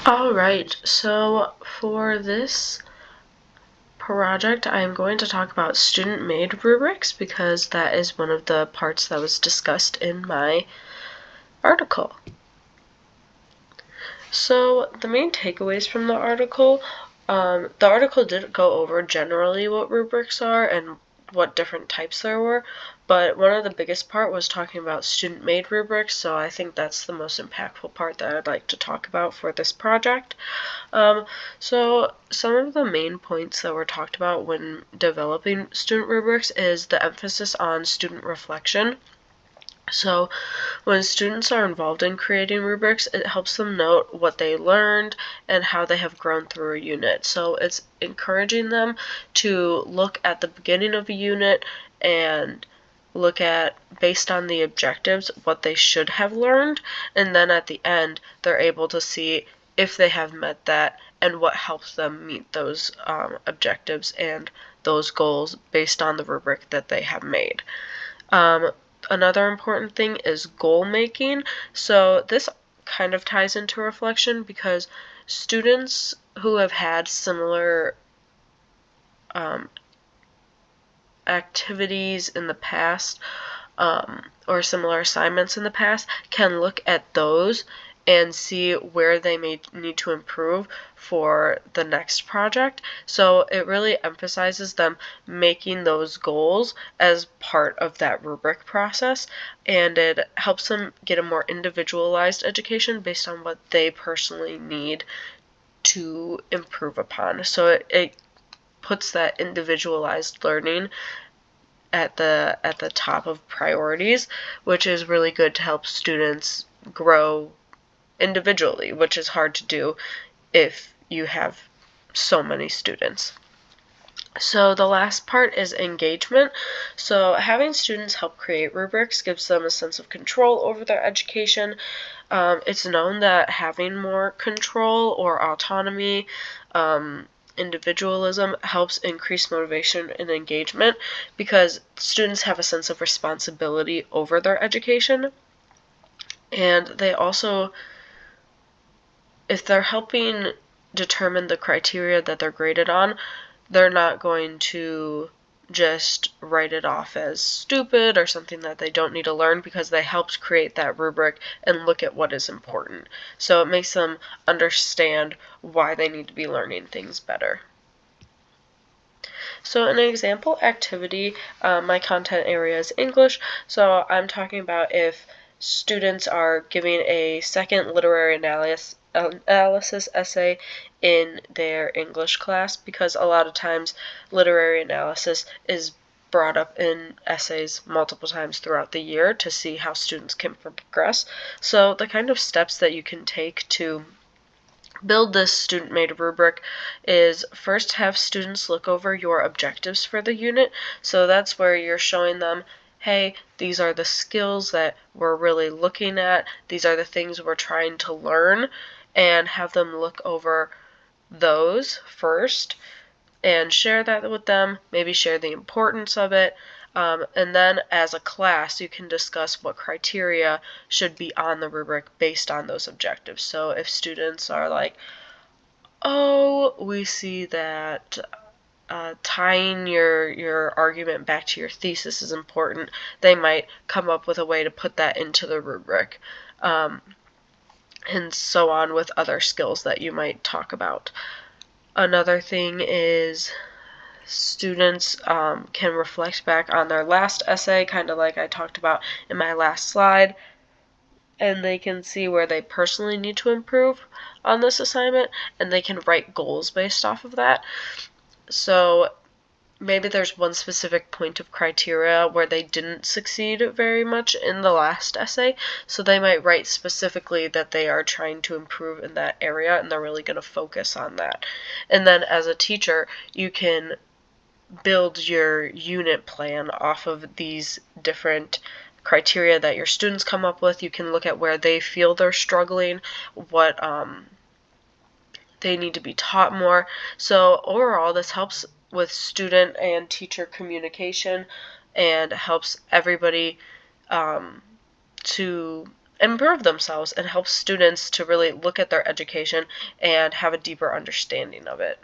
Alright, so for this project I'm going to talk about student-made rubrics because that is one of the parts that was discussed in my article. So the main takeaways from the article didn't go over generally what rubrics are and what different types there were, but one of the biggest part was talking about student-made rubrics, so I think that's the most impactful part that I'd like to talk about for this project. So some of the main points that were talked about when developing student rubrics is the emphasis on student reflection. So when students are involved in creating rubrics, it helps them note what they learned and how they have grown through a unit. So it's encouraging them to look at the beginning of a unit and look at, based on the objectives, what they should have learned, and then at the end they're able to see if they have met that and what helps them meet those objectives and those goals based on the rubric that they have made. Another important thing is goal making. So this kind of ties into reflection because students who have had similar activities in the past or similar assignments in the past can look at those and see where they may need to improve for the next project. So it really emphasizes them making those goals as part of that rubric process, and it helps them get a more individualized education based on what they personally need to improve upon. So it puts that individualized learning at the top of priorities, which is really good to help students grow individually, which is hard to do if you have so many students. So the last part is engagement. So having students help create rubrics gives them a sense of control over their education. It's known that having more control or autonomy, individualism helps increase motivation and engagement because students have a sense of responsibility over their education. And they also, if they're helping determine the criteria that they're graded on, they're not going to just write it off as stupid or something that they don't need to learn because they helped create that rubric and look at what is important. So it makes them understand why they need to be learning things better. So an example activity, my content area is English, so I'm talking about if students are giving a second literary analysis essay in their English class, because a lot of times literary analysis is brought up in essays multiple times throughout the year to see how students can progress. So the kind of steps that you can take to build this student-made rubric is first have students look over your objectives for the unit. So that's where you're showing them, hey, these are the skills that we're really looking at, these are the things we're trying to learn, and have them look over those first and share that with them, maybe share the importance of it, and then as a class you can discuss what criteria should be on the rubric based on those objectives. So if students are like, oh, we see that tying your argument back to your thesis is important, they might come up with a way to put that into the rubric, and so on with other skills that you might talk about. Another thing is students can reflect back on their last essay, kind of like I talked about in my last slide, and they can see where they personally need to improve on this assignment, and they can write goals based off of that. So maybe there's one specific point of criteria where they didn't succeed very much in the last essay, so they might write specifically that they are trying to improve in that area and they're really going to focus on that. And then as a teacher, you can build your unit plan off of these different criteria that your students come up with. You can look at where they feel they're struggling, what they need to be taught more. So overall, this helps with student and teacher communication and helps everybody to improve themselves and helps students to really look at their education and have a deeper understanding of it.